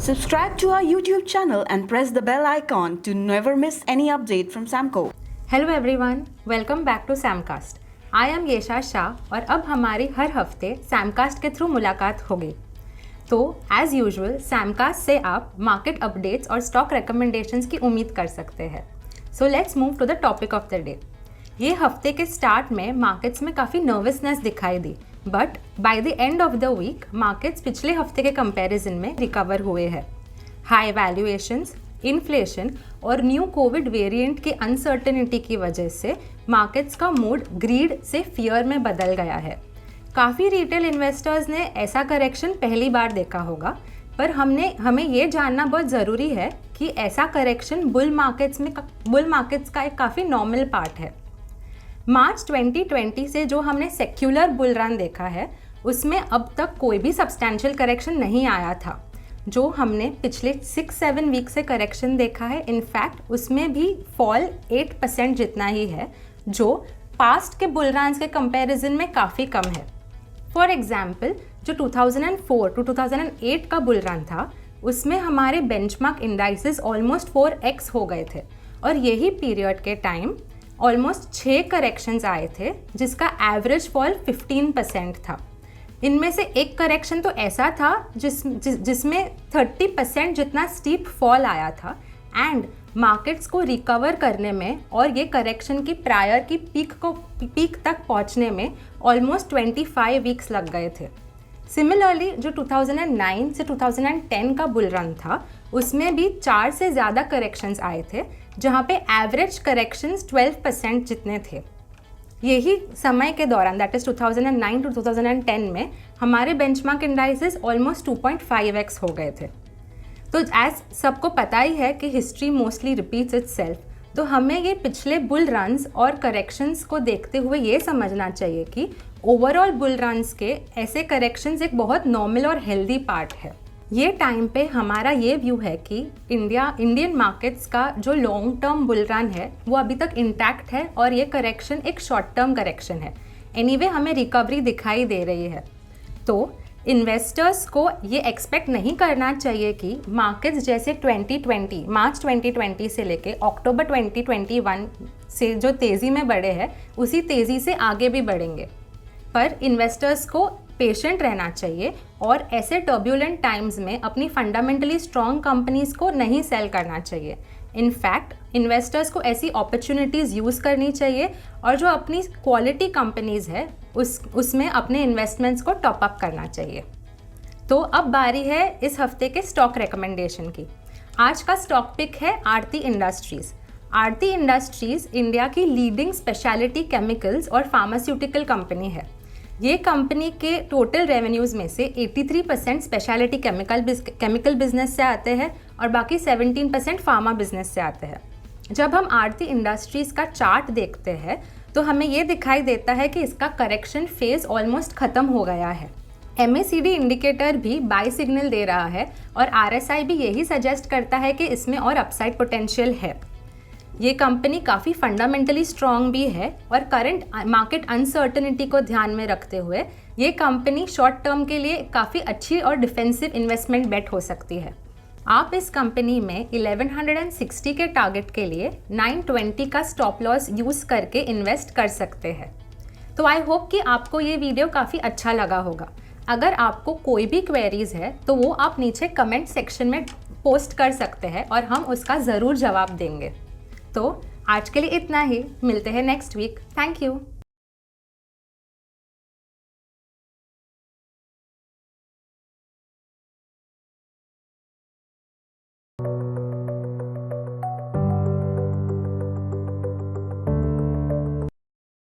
Subscribe to our YouTube channel and press the bell icon to never miss any update from Samco. Hello everyone, welcome back to Samcast. I am Yesha Shah और अब हमारी हर हफ्ते सैमकास्ट के through मुलाकात होगी। तो as usual Samcast से आप मार्केट अपडेट्स और स्टॉक रिकमेंडेशंस की उम्मीद कर सकते हैं। So let's move to the topic of the day. ये हफ्ते के स्टार्ट में मार्केट्स में काफ़ी नर्वसनेस दिखाई दी, but by the end of the week markets पिछले हफ्ते के कंपैरिजन में रिकवर हुए हैं। हाई वैल्यूएशंस, इन्फ्लेशन और न्यू कोविड वेरिएंट की अनसर्टेनिटी की वजह से मार्केट्स का मूड ग्रीड से फियर में बदल गया है। काफ़ी रिटेल इन्वेस्टर्स ने ऐसा करेक्शन पहली बार देखा होगा, पर हमें ये जानना बहुत ज़रूरी है कि ऐसा करेक्शन बुल मार्केट्स का एक काफ़ी नॉर्मल पार्ट है। मार्च 2020 से जो हमने सेक्युलर बुल रन देखा है, उसमें अब तक कोई भी सब्सटैंशियल करेक्शन नहीं आया था। जो हमने पिछले 6-7 वीक से करेक्शन देखा है, इनफैक्ट उसमें भी फॉल 8% जितना ही है, जो पास्ट के बुल रन्स के कंपैरिजन में काफ़ी कम है। फॉर एग्जाम्पल, जो 2004 टू 2008 का बुल रन था, उसमें हमारे बेंचमार्क इंडाइसेस ऑलमोस्ट 4x हो गए थे और यही पीरियड के टाइम ऑलमोस्ट 6 करेक्शंस आए थे, जिसका एवरेज फॉल 15% था। इनमें से एक करेक्शन तो ऐसा था जिसमें 30% जितना स्टीप फॉल आया था एंड मार्केट्स को रिकवर करने में और ये करेक्शन की प्रायर की पीक तक पहुंचने में ऑलमोस्ट 25 वीक्स लग गए थे। सिमिलरली जो 2009 से 2010 का बुल रन था, उसमें भी 4 से ज़्यादा करेक्शंस आए थे, जहाँ पे एवरेज करेक्शंस 12% जितने थे। यही समय के दौरान, दैट इज़ 2009 टू 2010 में, हमारे बेंचमार्क इंडाइसेस ऑलमोस्ट 2.5x हो गए थे। तो एज सबको पता ही है कि हिस्ट्री मोस्टली रिपीट्स इटसेल्फ, तो हमें ये पिछले बुल रन्स और करेक्शंस को देखते हुए ये समझना चाहिए कि ओवरऑल बुल रन्स के ऐसे करेक्शंस एक बहुत नॉर्मल और हेल्दी पार्ट है। ये टाइम पे हमारा ये व्यू है कि इंडियन मार्केट्स का जो लॉन्ग टर्म बुल रन है वो अभी तक इंटैक्ट है और ये करेक्शन एक शॉर्ट टर्म करेक्शन है। एनीवे हमें रिकवरी दिखाई दे रही है, तो इन्वेस्टर्स को ये एक्सपेक्ट नहीं करना चाहिए कि मार्केट्स जैसे मार्च 2020 से लेके अक्टूबर 2021 से जो तेज़ी में बढ़े हैं, उसी तेज़ी से आगे भी बढ़ेंगे। पर इन्वेस्टर्स को पेशेंट रहना चाहिए और ऐसे टर्ब्यूलेंट टाइम्स में अपनी फंडामेंटली स्ट्रॉन्ग कंपनीज को नहीं सेल करना चाहिए। इनफैक्ट इन्वेस्टर्स को ऐसी अपॉर्चुनिटीज़ यूज़ करनी चाहिए और जो अपनी क्वालिटी कंपनीज है उसमें अपने इन्वेस्टमेंट्स को टॉप अप करना चाहिए। तो अब बारी है इस हफ्ते के स्टॉक रिकमेंडेशन की। आज का स्टॉक पिक है आरती इंडस्ट्रीज़। आरती इंडस्ट्रीज़ इंडिया की लीडिंग स्पेशलिटी केमिकल्स और फार्मास्यूटिकल कंपनी है। ये कंपनी के टोटल रेवेन्यूज़ में से 83% स्पेशलिटी केमिकल बिजनेस से आते हैं और बाकी 17% फार्मा बिजनेस से आते हैं। जब हम आरती इंडस्ट्रीज़ का चार्ट देखते हैं तो हमें ये दिखाई देता है कि इसका करेक्शन फेज ऑलमोस्ट ख़त्म हो गया है। MACD इंडिकेटर भी बाय सिग्नल दे रहा है और RSI भी यही सजेस्ट करता है कि इसमें और अपसाइड पोटेंशियल है। ये कंपनी काफ़ी फंडामेंटली स्ट्रॉन्ग भी है और करंट मार्केट अनसर्टेनिटी को ध्यान में रखते हुए ये कंपनी शॉर्ट टर्म के लिए काफ़ी अच्छी और डिफेंसिव इन्वेस्टमेंट बेट हो सकती है। आप इस कंपनी में 1160 के टारगेट के लिए 920 का स्टॉप लॉस यूज़ करके इन्वेस्ट कर सकते हैं। तो आई होप कि आपको ये वीडियो काफ़ी अच्छा लगा होगा। अगर आपको कोई भी क्वेरीज है तो वो आप नीचे कमेंट सेक्शन में पोस्ट कर सकते हैं और हम उसका ज़रूर जवाब देंगे। तो आज के लिए इतना ही, मिलते हैं नेक्स्ट वीक। Thank you.